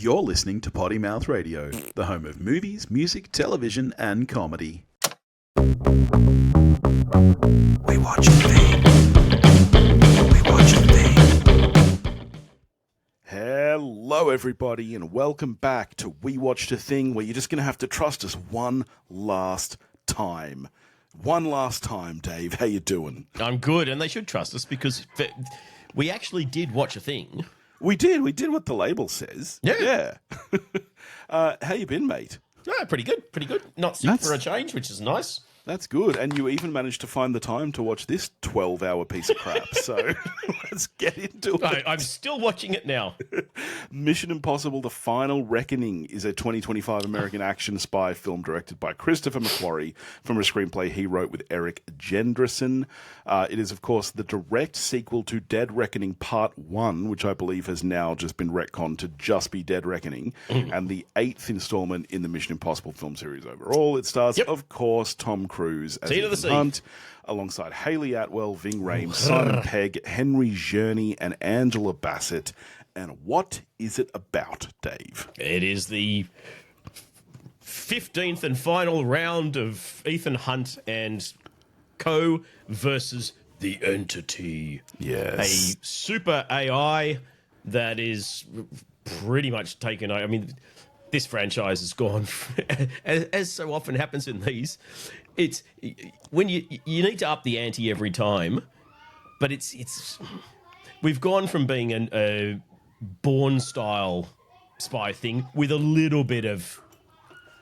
You're listening to Potty Mouth Radio, the home of movies, music, television, and comedy. We watch a thing. We watch a thing. Hello, everybody, and welcome back to We Watched a Thing, where you're just going to have to trust us one last time. One last time, Dave. How you doing? I'm good, and they should trust us because we actually did watch a thing. We did what the label says. Yeah. How you been, mate? Pretty good. Not sick for a change, which is nice. That's good. And you even managed to find the time to watch this 12-hour piece of crap. So let's get into it. I'm still watching it now. Mission Impossible: The Final Reckoning is a 2025 American action spy film directed by Christopher McQuarrie from a screenplay he wrote with Eric Jendresen. It is, of course, the direct sequel to Dead Reckoning Part 1, which I believe has now just been retconned to just be Dead Reckoning, and the 8th installment in the Mission Impossible film series overall. It stars, of course, Tom Cruise as Ethan Hunt, alongside Hayley Atwell, Ving Rhames, Simon Pegg, Henry Czerny, and Angela Bassett. And what is it about, Dave? It is the 15th and final round of Ethan Hunt and co versus the Entity. Yes. A super AI that is pretty much taken. I mean, this franchise has gone, as so often happens in these. It's when you need to up the ante every time, but it's we've gone from being a Bourne style spy thing with a little bit of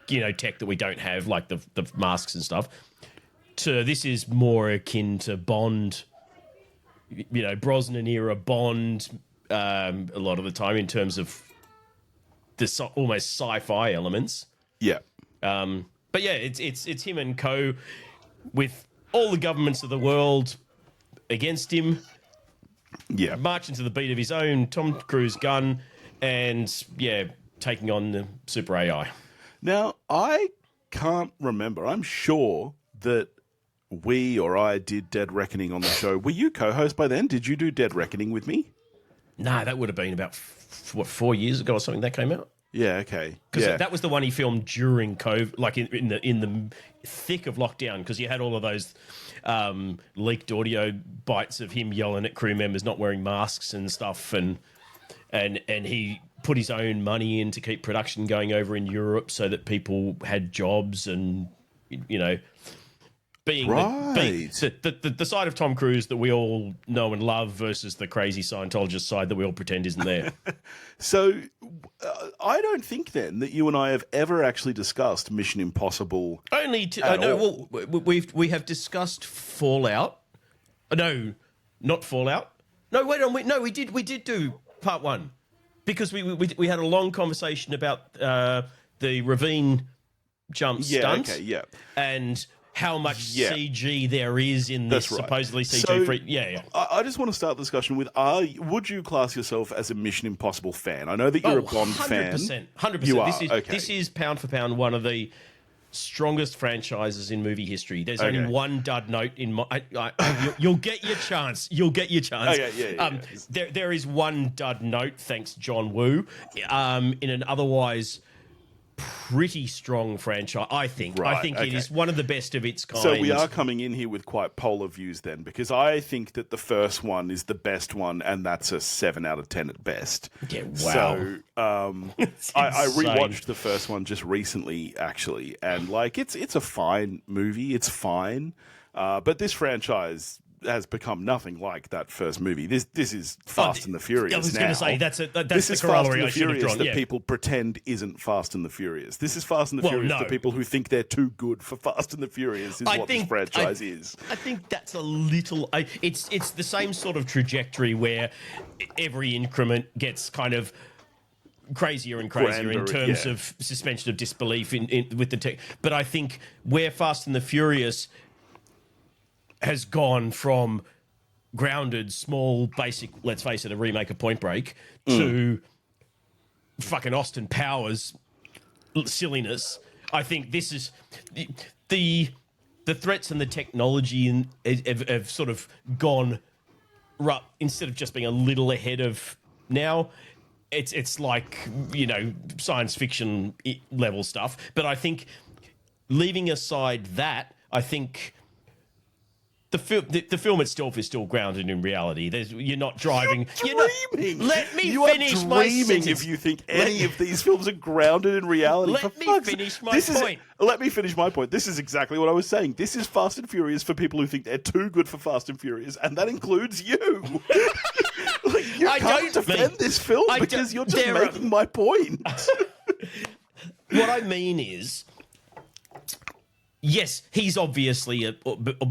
tech that we don't have, like the masks and stuff, to this is more akin to Bond, Brosnan era Bond, a lot of the time in terms of the almost sci-fi elements. Yeah. But yeah, it's him and co with all the governments of the world against him. Yeah. Marching to the beat of his own Tom Cruise gun and, taking on the super AI. Now, I can't remember. I'm sure that we or I did Dead Reckoning on the show. Were you co-host by then? Did you do Dead Reckoning with me? No, that would have been about, 4 years ago or something that came out? Yeah, okay. Because that was the one he filmed during COVID, like in the thick of lockdown, because you had all of those leaked audio bites of him yelling at crew members not wearing masks and stuff, and he put his own money in to keep production going over in Europe so that people had jobs and, being the side of Tom Cruise that we all know and love versus the crazy Scientologist side that we all pretend isn't there. So I don't think then that you and I have ever actually discussed Mission Impossible. We have discussed Fallout. No, not Fallout. No, wait on. No, we did do part 1 because we had a long conversation about the ravine jump stunt. Okay, yeah, and how much CG there is in this supposedly CG free. Yeah. I just want to start the discussion with: would you class yourself as a Mission Impossible fan? I know that you're a Bond 100%, fan. 100%. You are. This is pound for pound one of the strongest franchises in movie history. There's only one dud note in my. You'll get your chance. You'll get your chance. Okay, yeah. There is one dud note, thanks John Woo, in an otherwise pretty strong franchise, I think. Right, I think it is one of the best of its kind. So we are coming in here with quite polar views then, because I think that the first one is the best one, and that's a 7 out of 10 at best. Yeah, wow. So I rewatched the first one just recently, actually, and it's a fine movie. It's fine, but this franchise has become nothing like that first movie. This is Fast and the Furious. I was going to say that's this the is corollary Fast and the I should have Furious drawn. that people pretend isn't Fast and the Furious. This is Fast and the Furious for people who think they're too good for Fast and the Furious. This franchise is. I think that's a little. It's the same sort of trajectory where every increment gets kind of crazier and crazier in terms of suspension of disbelief in with the tech. But I think where Fast and the Furious has gone from grounded, small, basic, let's face it, a remake of Point Break, to fucking Austin Powers silliness. I think this is the threats and the technology have sort of gone instead of just being a little ahead of now, it's like, you know, science fiction level stuff. But I think, leaving aside that, I think the film itself is still grounded in reality. You're not driving. You're dreaming. Let me you finish are my dreaming sentence. if you think any of these films are grounded in reality. Let me finish my point. Let me finish my point. This is exactly what I was saying. This is Fast and Furious for people who think they're too good for Fast and Furious, and that includes you. Like, you can't defend this film because you're just making my point. What I mean is, yes, he's obviously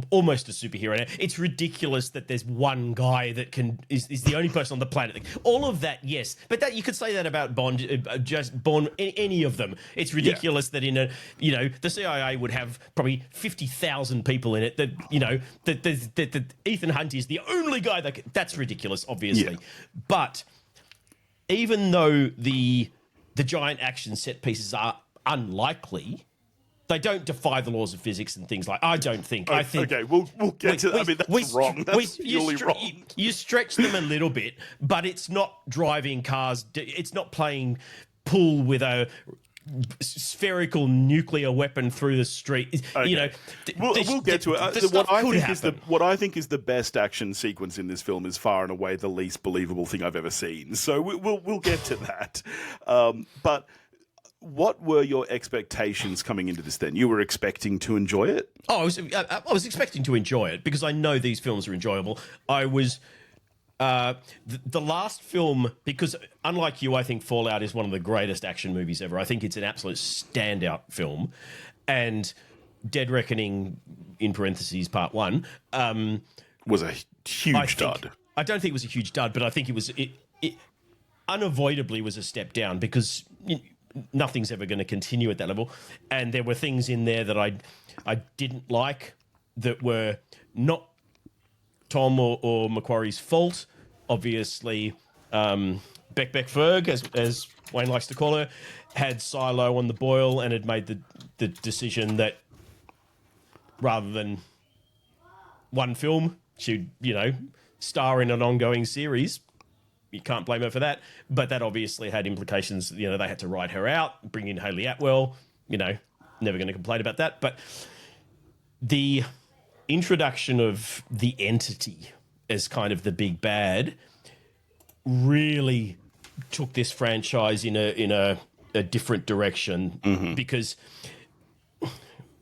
almost a superhero. It's ridiculous that there's one guy that is the only person on the planet. All of that, yes, but that you could say that about Bond, just Bond, any of them. It's ridiculous that the CIA would have probably 50,000 people in it. That that Ethan Hunt is the only guy that's ridiculous, obviously. Yeah. But even though the giant action set pieces are unlikely, they don't defy the laws of physics and things like. I don't think. I think. Okay, we'll get to that. I mean, that's wrong. That's purely wrong. You stretch them a little bit, but it's not driving cars. It's not playing pool with a spherical nuclear weapon through the street. Okay. You know, we'll get to it. What I think is the best action sequence in this film is far and away the least believable thing I've ever seen. So we'll get to that. But what were your expectations coming into this then? You were expecting to enjoy it? Oh, I was expecting to enjoy it because I know these films are enjoyable. I was... the last film, because unlike you, I think Fallout is one of the greatest action movies ever. I think it's an absolute standout film. And Dead Reckoning, in parentheses, part 1... was a huge dud. I don't think it was a huge dud, but I think it unavoidably was a step down because... nothing's ever going to continue at that level, and there were things in there that I didn't like that were not Tom or Macquarie's fault. Obviously, Beck Ferg, as Wayne likes to call her, had Silo on the boil and had made the decision that rather than one film, she'd star in an ongoing series. You can't blame her for that, but that obviously had implications. They had to write her out, bring in Hayley Atwell. Never going to complain about that. But the introduction of the Entity as kind of the big bad really took this franchise in a different direction. Because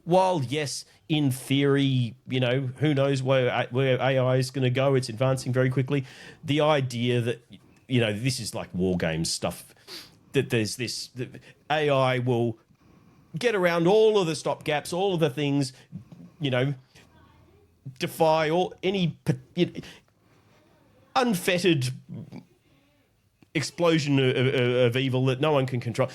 while yes, in theory, who knows where AI is going to go? It's advancing very quickly. The idea that, this is like war games stuff, that there's this, that AI will get around all of the stop gaps, all of the things, defy any unfettered explosion of evil that no one can control.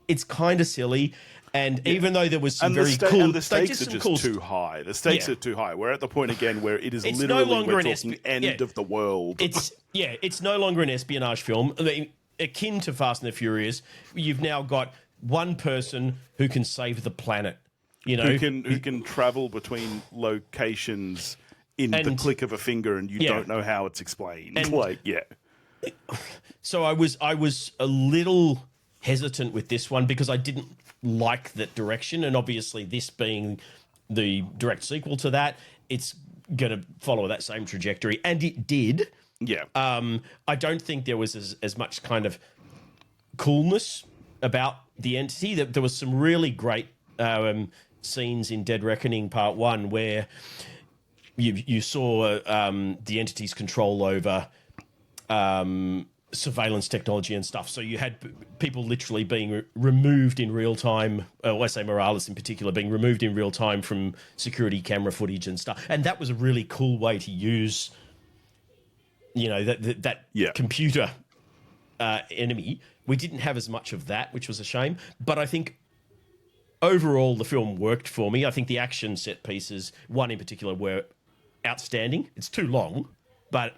It's kind of silly. And even though there was some very cool... And the stakes are just too high. The stakes are too high. We're at the point again where it is literally we're talking end of the world. It's no longer an espionage film. I mean, akin to Fast and the Furious, you've now got one person who can save the planet. Who can travel between locations in the click of a finger and you don't know how it's explained. So I was a little hesitant with this one because I didn't like that direction, and obviously this being the direct sequel to that, it's going to follow that same trajectory, and it did. I don't think there was as much kind of coolness about the Entity. There was some really great scenes in Dead Reckoning Part 1 where you saw the Entity's control over surveillance technology and stuff. So you had people literally being removed in real time. I say Morales in particular being removed in real time from security camera footage and stuff. And that was a really cool way to use, that computer enemy. We didn't have as much of that, which was a shame. But I think overall the film worked for me. I think the action set pieces, one in particular, were outstanding. It's too long, but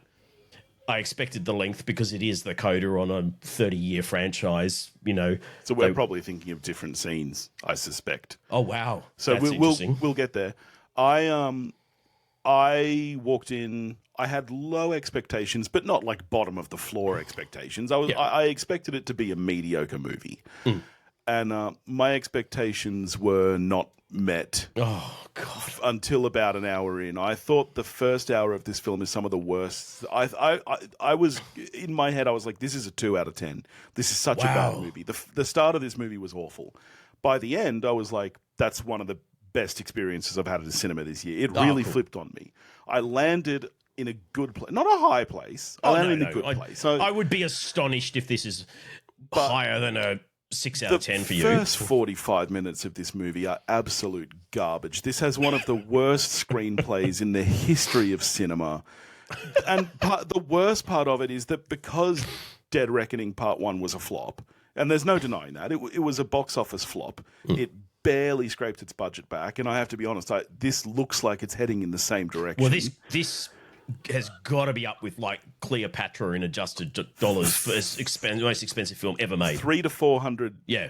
I expected the length because it is the coda on a 30-year franchise, So we're probably thinking of different scenes, I suspect. Oh, wow. So That's interesting. we'll get there. I walked in, I had low expectations, but not like bottom of the floor expectations. Yeah. I expected it to be a mediocre movie, and my expectations were not met Oh God. until about an hour in. I thought the first hour of this film is some of the worst. I was in my head. I was like, "This is a 2 out of 10. This is such a bad Wow. movie." The start of this movie was awful. By the end, I was like, "That's one of the best experiences I've had at a cinema this year." It really Cool. flipped on me. I landed in a good place, not a high place. I landed in a good place. So I would be astonished if this is higher than a 6 out the of 10 for you. first 45 minutes of this movie are absolute garbage. This has one of the worst screenplays in the history of cinema. And the worst part of it is that because Dead Reckoning Part 1 was a flop, and there's no denying that, it was a box office flop. It barely scraped its budget back, and I have to be honest, this looks like it's heading in the same direction. Well, this has got to be up with like Cleopatra in adjusted dollars for most expensive film ever made. 300 to 400. Yeah.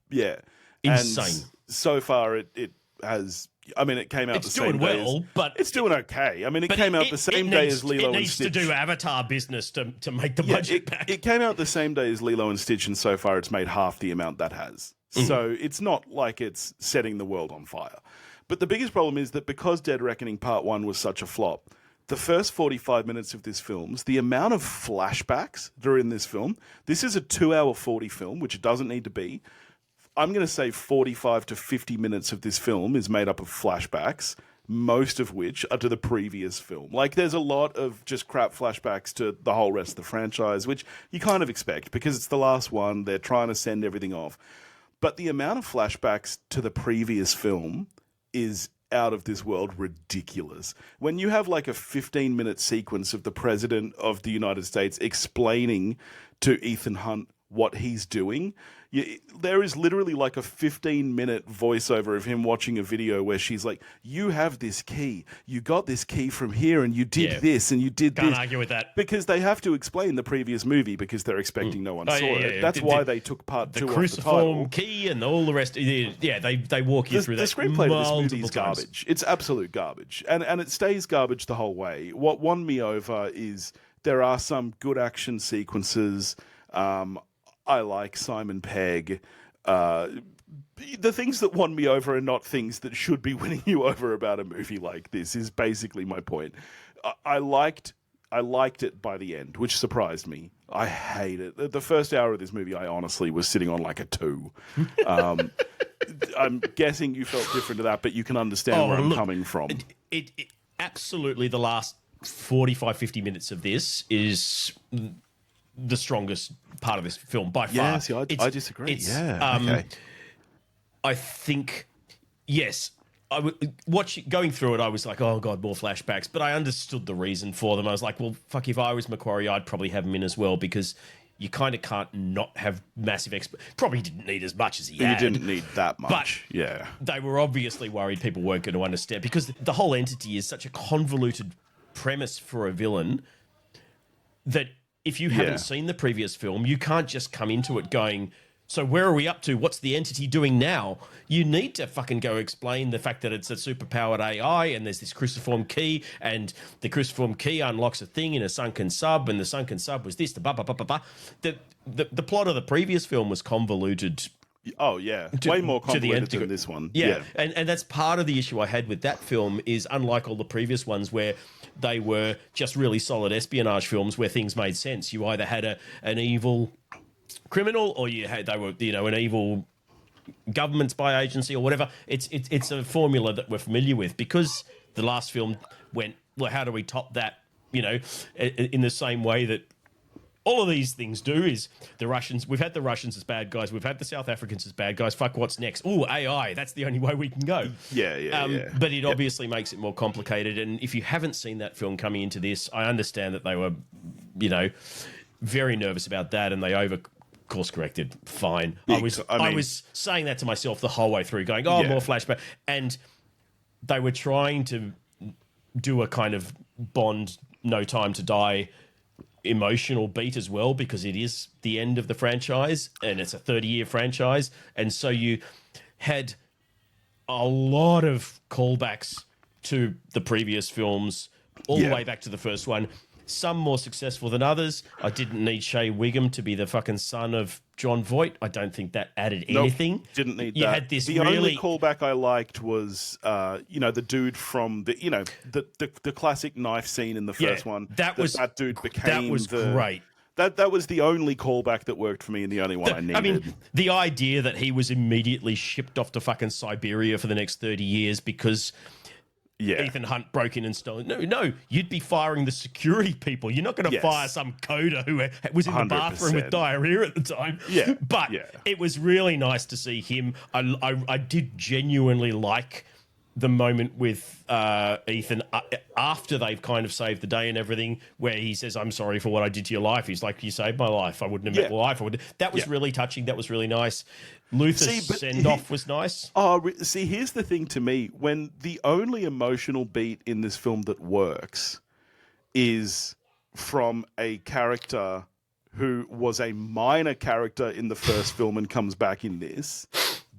Yeah. Insane. And so far, it has. I mean, it came out It's the same doing day. well, but It's doing okay. I mean, it but came out the same day as Lilo It and needs to Stitch. do Avatar business to make the Yeah, budget back. it came out the same day as Lilo and Stitch, and so far it's made half the amount that has. So it's not like it's setting the world on fire. But the biggest problem is that because Dead Reckoning Part 1 was such a flop, the first 45 minutes of this film, the amount of flashbacks that are in this film, this is a 2-hour 40 film, which it doesn't need to be. I'm going to say 45 to 50 minutes of this film is made up of flashbacks, most of which are to the previous film. Like, there's a lot of just crap flashbacks to the whole rest of the franchise, which you kind of expect because it's the last one. They're trying to send everything off. But the amount of flashbacks to the previous film is out of this world ridiculous. When you have like a 15-minute sequence of the President of the United States explaining to Ethan Hunt what he's doing, there is literally like a 15-minute voiceover of him watching a video where she's like, "You have this key. You got this key from here and you did this and you did Can't this." argue with that. Because they have to explain the previous movie because they're expecting no one saw it. That's why they took part 2 off the cruciform title. key and all the rest. Yeah, they walk you through The that. screenplay of this movie multiple is times. garbage. It's absolute garbage. And it stays garbage the whole way. What won me over is there are some good action sequences. I like Simon Pegg. The things that won me over are not things that should be winning you over about a movie like this, is basically my point. I liked it by the end, which surprised me. I hate it. The first hour of this movie, I honestly was sitting on like a 2. I'm guessing you felt different to that, but you can understand where I'm coming from. It absolutely, the last 45, 50 minutes of this is the strongest part of this film by far. Yeah, see, I disagree. Okay. I think, yes, going through it, I was like, oh God, more flashbacks. But I understood the reason for them. I was like, well, fuck, if I was Macquarie, I'd probably have them in as well because you kind of can't not have massive probably didn't need as much as he had. You didn't need that much. But yeah. They were obviously worried people weren't going to understand because the whole entity is such a convoluted premise for a villain that if you haven't seen the previous film, you can't just come into it going, so where are we up to? What's the entity doing now? You need to fucking go explain the fact that it's a superpowered AI and there's this cruciform key and the cruciform key unlocks a thing in a sunken sub and the sunken sub was this, the blah, blah, blah, blah, blah. The plot of the previous film was convoluted. Oh, yeah. Way more convoluted than this one. Yeah. And that's part of the issue I had with that film is unlike all the previous ones where they were just really solid espionage films where things made sense. You either had an evil criminal or they were an evil government spy agency or whatever. It's a formula that we're familiar with because the last film went, well, how do we top that? In the same way that all of these things do is the Russians. We've had the Russians as bad guys. We've had the South Africans as bad guys. Fuck, what's next? Ooh, AI. That's the only way we can go. Yeah. But it obviously makes it more complicated. And if you haven't seen that film coming into this, I understand that they were, very nervous about that, and they course corrected. Fine. I was saying that to myself the whole way through, going, more flashback, and they were trying to do a kind of Bond, No Time to Die emotional beat as well because it is the end of the franchise and it's a 30-year franchise, and so you had a lot of callbacks to the previous films all the way back to the first one. Some more successful than others. I didn't need Shea Wiggum to be the fucking son of John Voight. I don't think that added anything. Didn't need you that. Had this the really... only callback I liked was, the dude from the classic knife scene in the first one. That dude became great. That was the only callback that worked for me and the only one I needed. I mean, the idea that he was immediately shipped off to fucking Siberia for the next 30 years because Ethan Hunt broke in and stole. No, you'd be firing the security people. You're not going to fire some coder who was in the bathroom with diarrhea at the time. Yeah, but it was really nice to see him. I did genuinely like the moment with Ethan after they've kind of saved the day and everything, where he says, "I'm sorry for what I did to your life." He's like, "You saved my life. I wouldn't have met your wife." That was really touching. That was really nice. Luther's send-off was nice. See, here's the thing to me. When the only emotional beat in this film that works is from a character who was a minor character in the first film and comes back in this,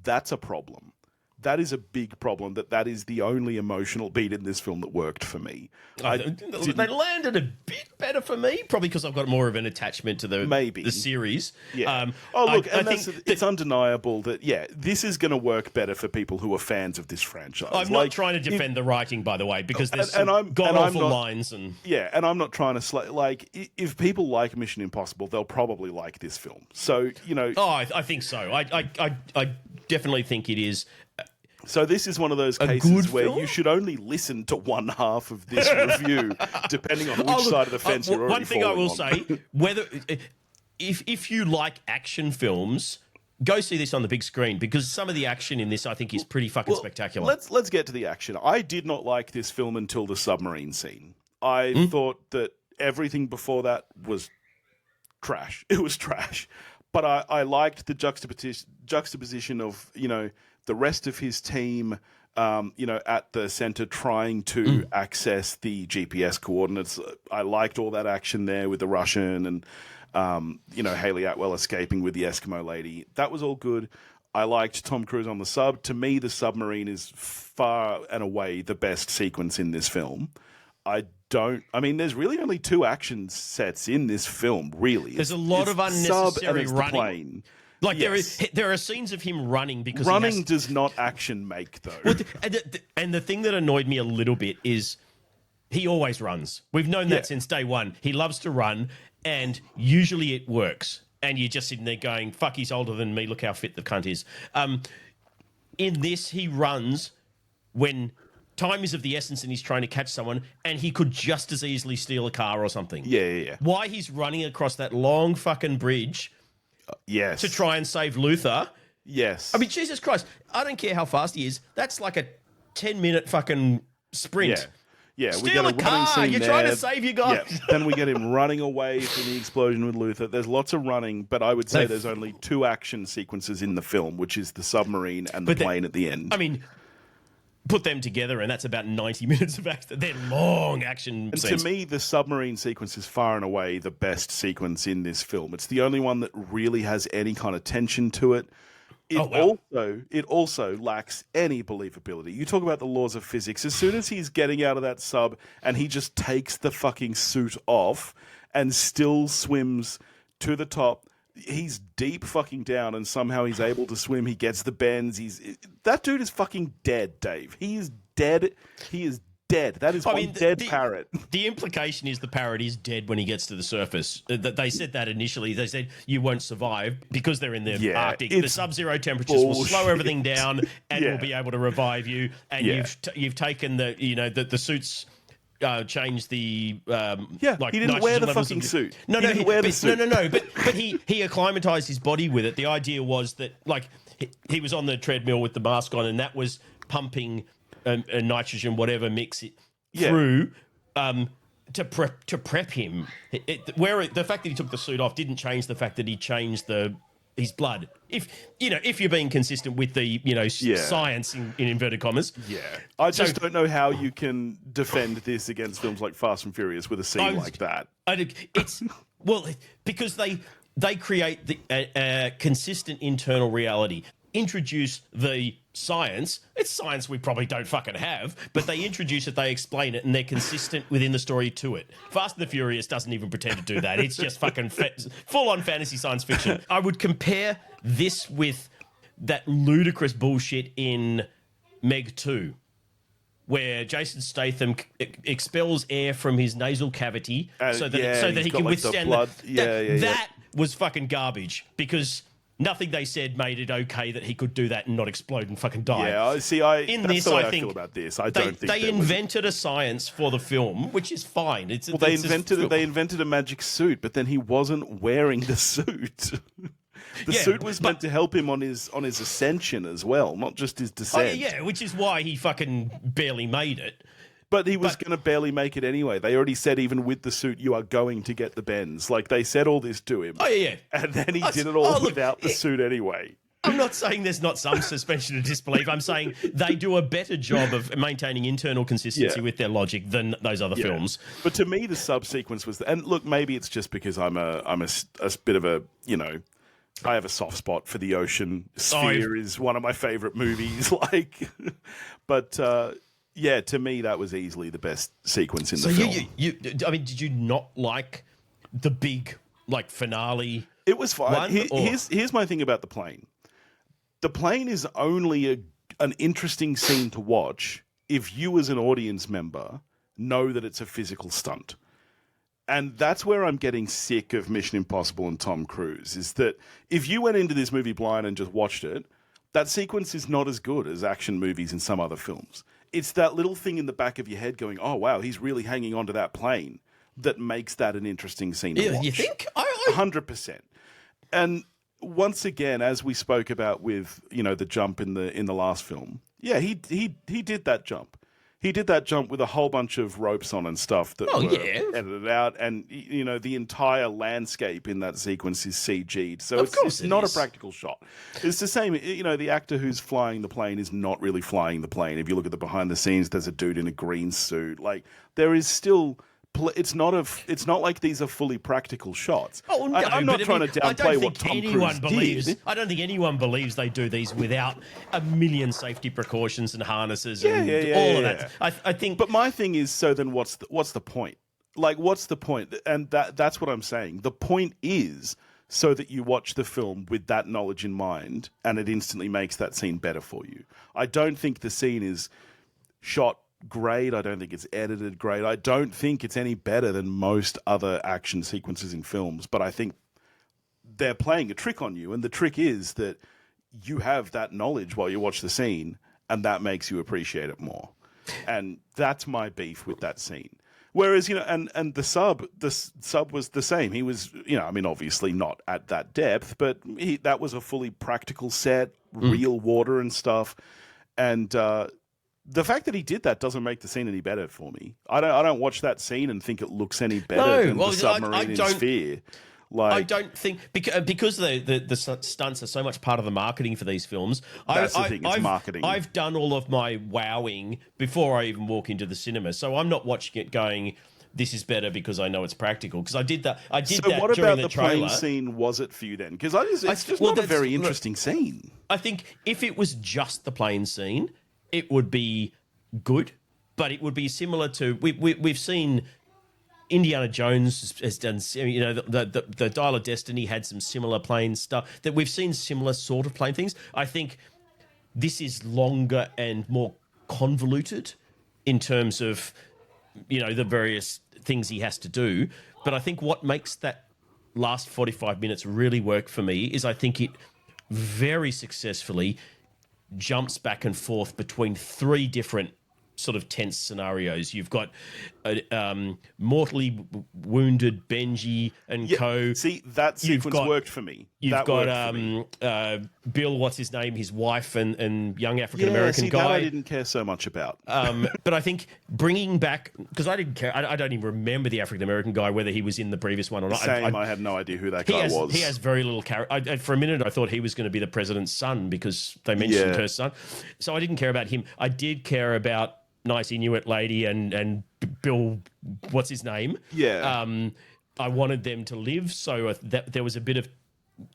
that's a problem. That is a big problem, that is the only emotional beat in this film that worked for me. They landed a bit better for me, probably because I've got more of an attachment to the series. Yeah. It's undeniable that, this is going to work better for people who are fans of this franchise. I'm not trying to defend the writing, by the way, because there's god-awful lines. Yeah, and I'm not trying to... if people like Mission Impossible, they'll probably like this film. So, I think so. I definitely think it is... So this is one of those cases where you should only listen to one half of this review, depending on which side of the fence you're already One thing I will on. say, if you like action films, go see this on the big screen, because some of the action in this I think is pretty fucking spectacular. Let's get to the action. I did not like this film until the submarine scene. I thought that everything before that was trash. It was trash. But I liked the juxtaposition of, the rest of his team, at the center trying to access the GPS coordinates. I liked all that action there with the Russian and, Haley Atwell escaping with the Eskimo lady. That was all good. I liked Tom Cruise on the sub. To me, the submarine is far and away the best sequence in this film. There's really only two action sets in this film, really. There's a lot of unnecessary running. Plane. There are scenes of him running because running does not action make, though. Well, and the thing that annoyed me a little bit is he always runs. We've known that since day one. He loves to run, and usually it works. And you're just sitting there going, "Fuck, he's older than me. Look how fit the cunt is." In this, he runs when time is of the essence and he's trying to catch someone, and he could just as easily steal a car or something. Yeah. Why he's running across that long fucking bridge... Yes. To try and save Luther. Yes. I mean, Jesus Christ. I don't care how fast he is. That's like a 10-minute fucking sprint. Yeah. Steal we get a car. Scene You're there. trying to save your guy. Yeah. Then we get him running away from the explosion with Luther. There's lots of running, but I would say there's only two action sequences in the film, which is the submarine and the plane at the end. I mean, put them together, and that's about 90 minutes of action. They're long action scenes. To me, the submarine sequence is far and away the best sequence in this film. It's the only one that really has any kind of tension to it. It also lacks any believability. You talk about the laws of physics. As soon as he's getting out of that sub and he just takes the fucking suit off and still swims to the top, he's deep fucking down, and somehow he's able to swim. He gets the bends. That dude is fucking dead, Dave. He is dead. He is dead. That is dead parrot. The implication is the parrot is dead when he gets to the surface. They said that initially. They said you won't survive because they're in the Arctic. The sub-zero temperatures will slow everything down, and will be able to revive you. And you've taken the suits. Change the he didn't wear the fucking suit. No, but he acclimatized his body with it. The idea was that he was on the treadmill with the mask on, and that was pumping a nitrogen whatever mix it through to prep him. The fact that he took the suit off didn't change the fact that he changed his blood. If you're being consistent with the science in inverted commas. Yeah, I just don't know how you can defend this against films like Fast and Furious with a scene like that. Because they create the consistent internal reality. Introduce the science. It's science we probably don't fucking have, but they introduce it, they explain it, and they're consistent within the story to it. Fast and the Furious doesn't even pretend to do that. It's just fucking full-on fantasy science fiction. I would compare this with that ludicrous bullshit in Meg 2, where Jason Statham expels air from his nasal cavity so that he can withstand blood. That was fucking garbage, because nothing they said made it okay that he could do that and not explode and fucking die. Yeah, see, that's the way I feel about this. I don't think they invented a science for the film, which is fine. They invented a magic suit, but then he wasn't wearing the suit. The suit was meant to help him on his ascension as well, not just his descent. Which is why he fucking barely made it. But he was going to barely make it anyway. They already said even with the suit, you are going to get the bends. Like, they said all this to him. Oh, yeah. And then he did it all without the suit anyway. I'm not saying there's not some suspension of disbelief. I'm saying they do a better job of maintaining internal consistency with their logic than those other films. But to me, the subsequence was... And look, maybe it's just because I'm a bit of a, you know... I have a soft spot for the ocean. Sphere is one of my favorite movies. But to me, that was easily the best sequence in the film. I mean, did you not like the big finale? It was fine. Here's my thing about the plane. The plane is only an interesting scene to watch if you, as an audience member, know that it's a physical stunt. And that's where I'm getting sick of Mission Impossible and Tom Cruise, is that if you went into this movie blind and just watched it, that sequence is not as good as action movies in some other films. It's that little thing in the back of your head going, oh, wow, he's really hanging onto that plane, that makes that an interesting scene to watch. You think? 100%. And once again, as we spoke about with, the jump in the last film, he did that jump. He did that jump with a whole bunch of ropes on and stuff that were edited out, and the entire landscape in that sequence is CG'd, so it's not a practical shot. It's the same. The actor who's flying the plane is not really flying the plane. If you look at the behind the scenes, there's a dude in a green suit. Like, there is still. It's not like these are fully practical shots. Oh, no, I'm not trying to downplay what Tom Cruise did. I don't think anyone believes they do these without a million safety precautions and harnesses and all of that. I think. But my thing is, so then what's the point? Like, what's the point? And that's what I'm saying. The point is so that you watch the film with that knowledge in mind, and it instantly makes that scene better for you. I don't think the scene is shot great. I don't think it's edited great. I don't think it's any better than most other action sequences in films, but I think they're playing a trick on you, and the trick is that you have that knowledge while you watch the scene, and that makes you appreciate it more. And that's my beef with that scene. Whereas, and the sub was the same. He was, obviously not at that depth, but that was a fully practical set, real water and stuff. And the fact that he did that doesn't make the scene any better for me. I don't watch that scene and think it looks any better than the submarine in Sphere. I don't think because the stunts are so much part of the marketing for these films. That's the thing, it's marketing. I've done all of my wowing before I even walk into the cinema, so I'm not watching it going, this is better because I know it's practical. Because I did that. So what during about the trailer. plane scene? Was it for you then? Because it's just not a very interesting scene. I think if it was just the plane scene, it would be good, but it would be similar to we've seen Indiana Jones has done, the Dial of Destiny had some similar plane stuff, that we've seen similar sort of plane things. I think this is longer and more convoluted in terms of, the various things he has to do. But I think what makes that last 45 minutes really work for me is I think it very successfully jumps back and forth between three different sort of tense scenarios. You've got mortally wounded Benji and co. See, that sequence worked for me. You've got Bill, what's his name, his wife and young African-American guy. That I didn't care so much about. But I think bringing back, because I didn't care, I don't even remember the African-American guy, whether he was in the previous one or not. I had no idea who that guy was. He has very little character. For a minute, I thought he was going to be the president's son because they mentioned her son. So I didn't care about him. I did care about nice Inuit lady and Bill, what's his name? Yeah. I wanted them to live, so that there was a bit of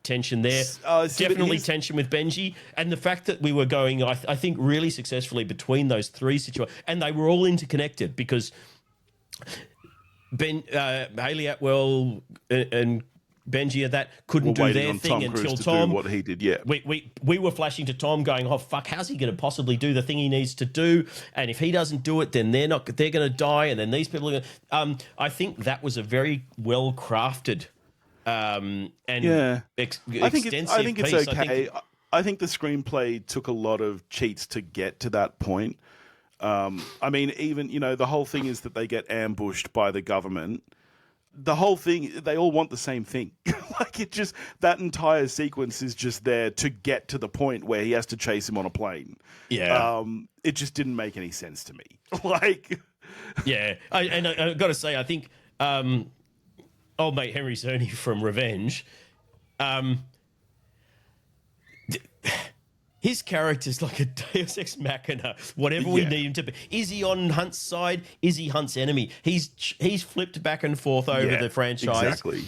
tension there. Definitely tension with Benji. And the fact that we were going, I think, really successfully between those three situations. And they were all interconnected because Haley Atwell and Benji at that couldn't do their thing until Tom. Do what he did, yeah. We were flashing to Tom going, oh, fuck, how's he going to possibly do the thing he needs to do? And if he doesn't do it, then they're going to die. And then these people are going to... I think that was a very well-crafted and extensive I think it's piece. okay. I think the screenplay took a lot of cheats to get to that point. I mean, even, the whole thing is that they get ambushed by the government. The whole thing, they all want the same thing. That entire sequence is just there to get to the point where he has to chase him on a plane. Yeah. It just didn't make any sense to me. Yeah. I got to say, I think old mate Henry Zerny from Revenge, his character's like a Deus Ex Machina, whatever we need him to be. Is he on Hunt's side? Is he Hunt's enemy? He's flipped back and forth over the franchise. Exactly.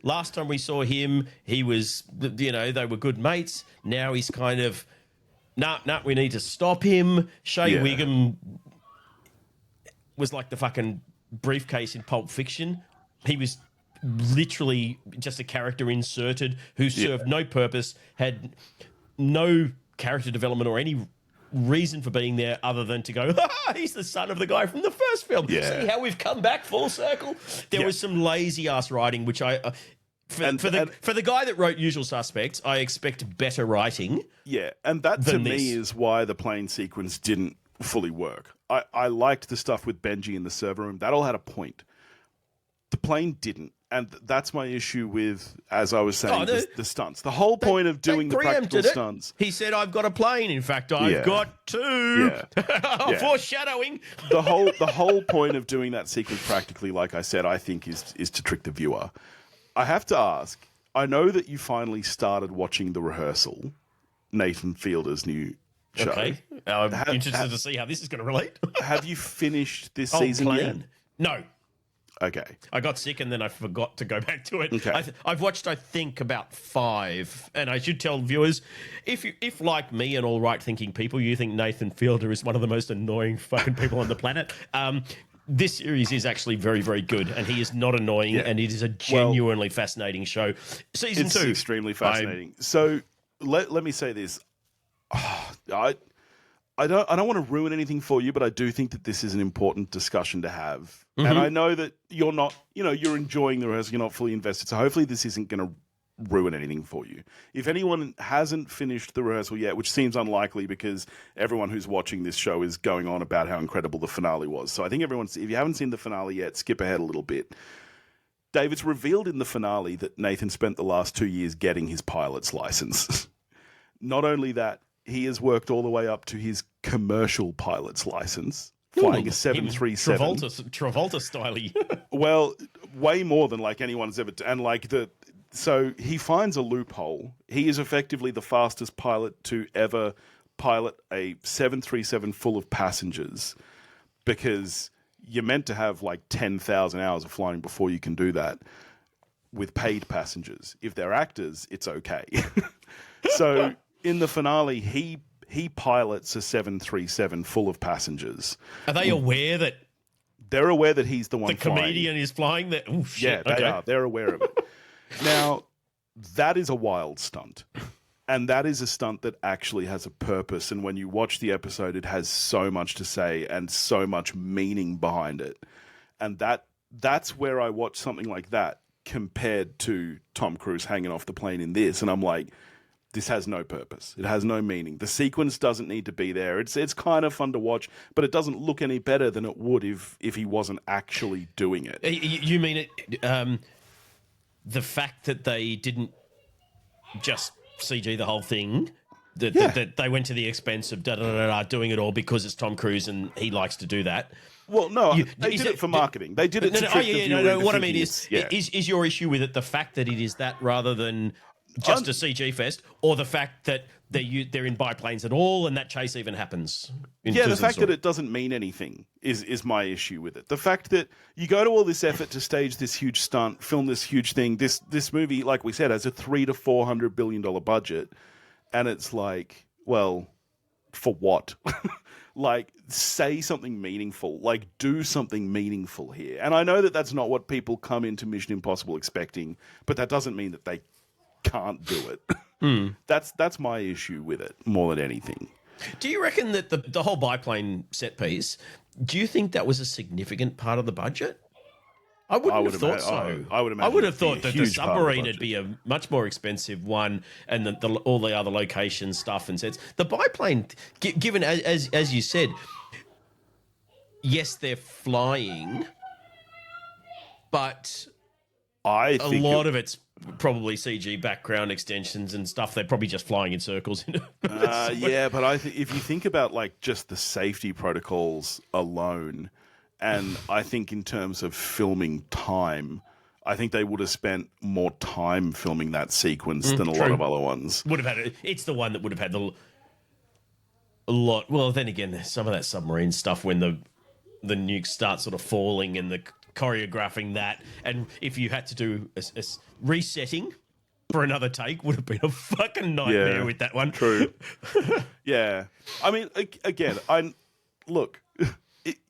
Last time we saw him, he was, they were good mates. Now he's kind of, we need to stop him. Shea Wiggum was like the fucking briefcase in Pulp Fiction. He was literally just a character inserted who served no purpose, had no character development or any reason for being there other than to go, he's the son of the guy from the first film. Yeah. See how we've come back full circle? There was some lazy-ass writing, which for the guy that wrote Usual Suspects, I expect better writing. Yeah, and that to me is why the plane sequence didn't fully work. I liked the stuff with Benji in the server room. That all had a point. The plane didn't. And that's my issue with, as I was saying, the stunts. The whole point of doing the practical stunts. He said, I've got a plane. In fact, I've got two. Yeah. Foreshadowing. The whole point of doing that sequence practically, like I said, I think is to trick the viewer. I have to ask, I know that you finally started watching The Rehearsal, Nathan Fielder's new show. Okay. I'm interested to see how this is going to relate. Have you finished this season yet? No. Okay. I got sick and then I forgot to go back to it. Okay. I've watched, I think, about 5. And I should tell viewers, if like me and all right-thinking people, you think Nathan Fielder is one of the most annoying fucking people on the planet, this series is actually very, very good. And he is not annoying, and it is a genuinely fascinating show. Season 2. It's extremely fascinating. So let me say this. I don't want to ruin anything for you, but I do think that this is an important discussion to have. Mm-hmm. And I know that you're not, you're enjoying The Rehearsal, you're not fully invested. So hopefully this isn't going to ruin anything for you. If anyone hasn't finished The Rehearsal yet, which seems unlikely because everyone who's watching this show is going on about how incredible the finale was. So I think if you haven't seen the finale yet, skip ahead a little bit. Dave, it's revealed in the finale that Nathan spent the last 2 years getting his pilot's license. Not only that, he has worked all the way up to his commercial pilot's license, flying a 737. Travolta style-y. Well, way more than like anyone's ever done. And so he finds a loophole. He is effectively the fastest pilot to ever pilot a 737 full of passengers, because you're meant to have like 10,000 hours of flying before you can do that with paid passengers. If they're actors, it's okay. So in the finale, he pilots a 737 full of passengers. Are they aware that... They're aware that he's the one the comedian is flying? Oh, shit. Yeah, they are. They're aware of it. Now, that is a wild stunt. And that is a stunt that actually has a purpose. And when you watch the episode, it has so much to say and so much meaning behind it. And that's where I watch something like that compared to Tom Cruise hanging off the plane in this. And I'm like... This has no purpose. It has no meaning. The sequence doesn't need to be there. It's kind of fun to watch, but it doesn't look any better than it would if he wasn't actually doing it. You mean it? The fact that they didn't just CG the whole thing, that they went to the expense of doing it all because it's Tom Cruise and he likes to do that. Well, no, they did it for marketing. They did it to trick the viewer into what I mean is your issue with it the fact that it is that rather than just a CG fest, or the fact that they're in biplanes at all, and that chase even happens. The fact that it doesn't mean anything is my issue with it. The fact that you go to all this effort to stage this huge stunt, film this huge thing. This movie, like we said, has a $300 to $400 billion budget, and it's like, well, for what? Like, say something meaningful. Like, do something meaningful here. And I know that that's not what people come into Mission Impossible expecting, but that doesn't mean that they can't do it. That's my issue with it more than anything. Do you reckon that the whole biplane set piece, do you think that was a signient part of the budget? I wouldn't have thought so. I would imagine. I would have thought that the submarine would be a much more expensive one, and all the other location stuff and sets. The biplane, given as you said, yes, they're flying, but a lot of it's probably CG background extensions and stuff. They're probably just flying in circles. Yeah, but if you think about like just the safety protocols alone, and I think in terms of filming time, I think they would have spent more time filming that sequence than a lot of other ones. Would have had it's the one that would have had a lot. Well, then again, some of that submarine stuff when the nukes start sort of falling and the choreographing that, and if you had to do a resetting for another take, would have been a fucking nightmare with that one. True. Yeah. I mean, again, look,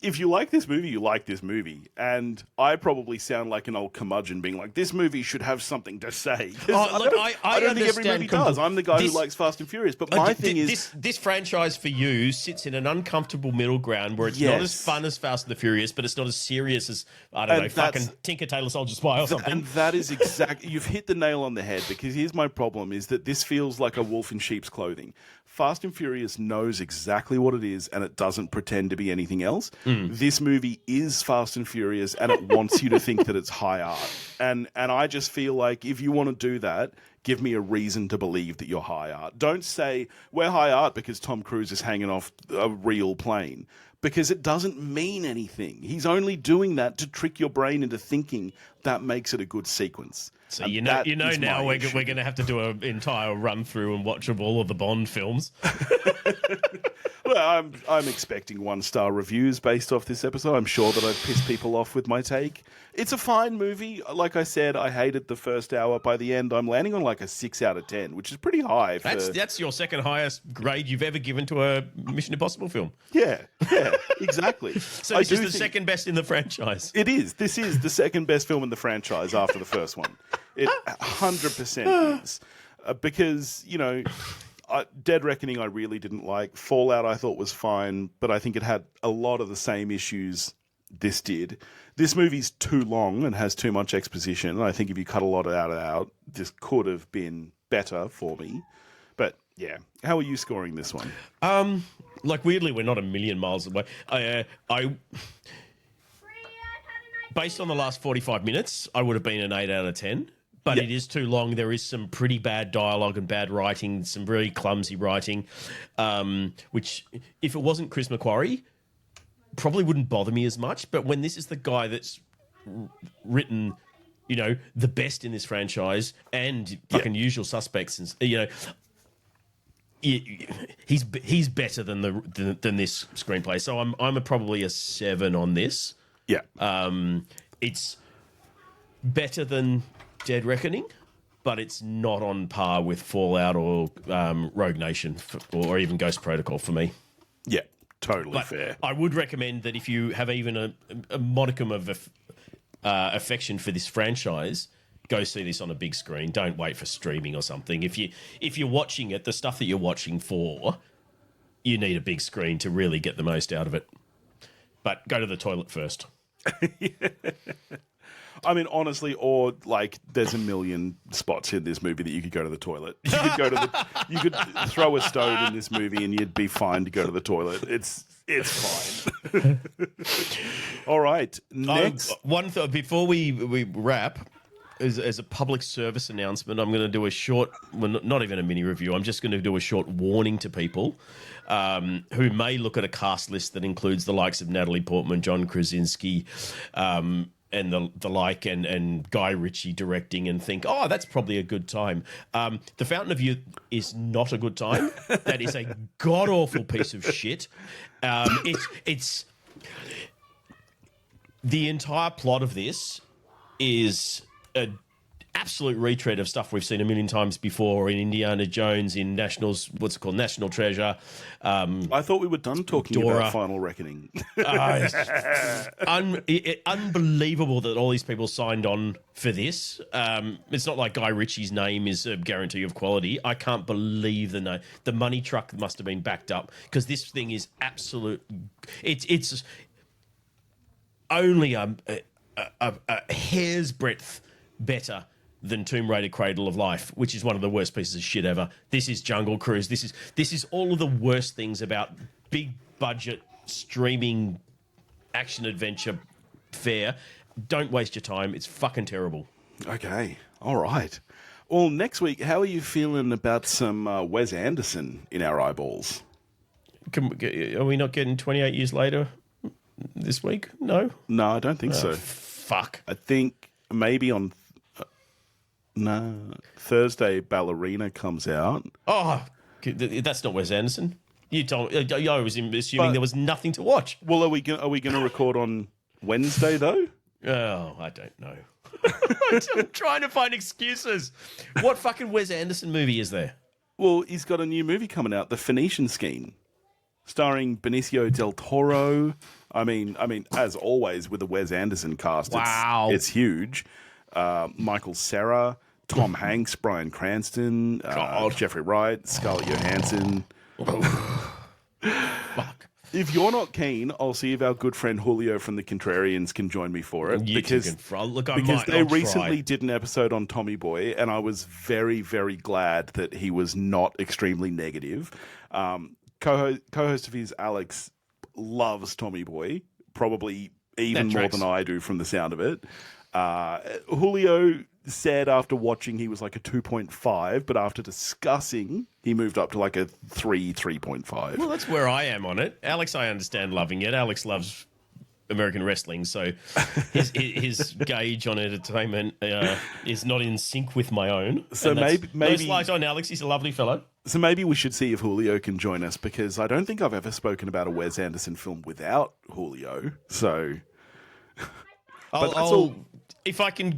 if you like this movie, you like this movie. And I probably sound like an old curmudgeon being like, this movie should have something to say. I don't think every movie does. I'm the guy who likes Fast and Furious. But my thing is... This franchise for you sits in an uncomfortable middle ground where it's not as fun as Fast and the Furious, but it's not as serious as, I don't know, fucking Tinker Tailor Soldier Spy or something. And that is exactly... You've hit the nail on the head, because here's my problem, is that this feels like a wolf in sheep's clothing. Fast and Furious knows exactly what it is, and it doesn't pretend to be anything else. This movie is Fast and Furious, and it wants you to think that it's high art. And I just feel like if you want to do that, give me a reason to believe that you're high art. Don't say we're high art because Tom Cruise is hanging off a real plane, because it doesn't mean anything. He's only doing that to trick your brain into thinking that makes it a good sequence. So you know now we're going to have to do an entire run through and watch of all of the Bond films. Well, I'm expecting 1-star reviews based off this episode. I'm sure that I've pissed people off with my take. It's a fine movie. Like I said, I hated the first hour. By the end, I'm landing on like a 6 out of 10, which is pretty high. That's your second highest grade you've ever given to a Mission Impossible film. Yeah, exactly. So this is the second best in the franchise. It is. This is the second best film in the franchise after the first one. It 100% is. Because, Dead Reckoning I really didn't like. Fallout I thought was fine, but I think it had a lot of the same issues this did. This movie's too long and has too much exposition. I think if you cut a lot out, this could have been better for me. But yeah, how are you scoring this one? Weirdly, we're not a million miles away. Based on the last 45 minutes, I would have been an 8 out of 10. But it is too long. There is some pretty bad dialogue and bad writing, some very clumsy writing, which, if it wasn't Chris McQuarrie, probably wouldn't bother me as much. But when this is the guy that's written, the best in this franchise and fucking Usual Suspects, and he's better than this screenplay. So I'm probably a 7 on this. Yeah, it's better than Dead Reckoning, but it's not on par with Fallout or Rogue Nation or even Ghost Protocol for me. Yeah, totally fair. I would recommend that if you have even a modicum of affection for this franchise, go see this on a big screen. Don't wait for streaming or something. If you're watching it, the stuff that you're watching for, you need a big screen to really get the most out of it. But go to the toilet first. I mean, honestly, or like, there's a million spots in this movie that you could go to the toilet. You could throw a stone in this movie and you'd be fine to go to the toilet. It's fine. All right, next. One thing before we wrap, as a public service announcement, I'm going to do a short, well, not even a mini review. I'm just going to do a short warning to people who may look at a cast list that includes the likes of Natalie Portman, John Krasinski, and the like, and Guy Ritchie directing, and think, oh, that's probably a good time. The Fountain of Youth is not a good time. That is a god awful piece of shit. It's the entire plot of this is a absolute retread of stuff we've seen a million times before in Indiana Jones, in National Treasure. I thought we were done talking Dora. about Final Reckoning. Unbelievable that all these people signed on for this. It's not like Guy Ritchie's name is a guarantee of quality. I can't believe the money truck must have been backed up, because this thing is absolute. It's only a hair's breadth better than Tomb Raider Cradle of Life, which is one of the worst pieces of shit ever. This is Jungle Cruise. This is all of the worst things about big budget streaming action adventure fare. Don't waste your time. It's fucking terrible. Okay. All right. Well, next week, how are you feeling about some Wes Anderson in our eyeballs? Are we not getting 28 years later this week? No? No, I don't think so. Fuck. I think maybe on Thursday, Ballerina comes out. Oh, that's not Wes Anderson. You told. I was assuming there was nothing to watch. Well, are we going to record on Wednesday though? Oh, I don't know. I'm trying to find excuses. What fucking Wes Anderson movie is there? Well, he's got a new movie coming out, The Phoenician Scheme, starring Benicio del Toro. I mean, as always with the Wes Anderson cast, wow, it's huge. Michael Cera, Tom Hanks, Bryan Cranston, Jeffrey Wright, Scarlett Johansson. Fuck. If you're not keen, I'll see if our good friend Julio from the Contrarians can join me for it. Because they recently did an episode on Tommy Boy, and I was very, very glad that he was not extremely negative. Co-host of his, Alex, loves Tommy Boy, probably even more than I do from the sound of it. Julio said after watching he was like a 2.5, but after discussing he moved up to like a 3.5. Well, that's where I am on it. Alex, I understand loving it. Alex loves American wrestling, so his gauge on entertainment is not in sync with my own. So maybe no slight on Alex, he's a lovely fellow. So maybe we should see if Julio can join us, because I don't think I've ever spoken about a Wes Anderson film without Julio. So if I can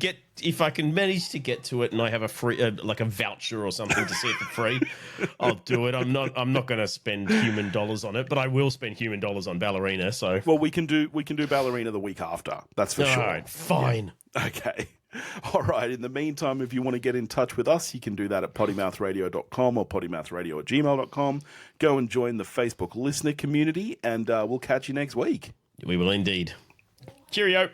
manage to get to it and I have a free like a voucher or something to see it for free, I'll do it. I'm not going to spend human dollars on it, but I will spend human dollars on Ballerina. So we can do Ballerina the week after. That's for sure. All right, fine. Yeah. Okay. All right. In the meantime, if you want to get in touch with us, you can do that at pottymouthradio.com or pottymouthradio@gmail.com. Go and join the Facebook listener community, and we'll catch you next week. We will indeed. Cheerio.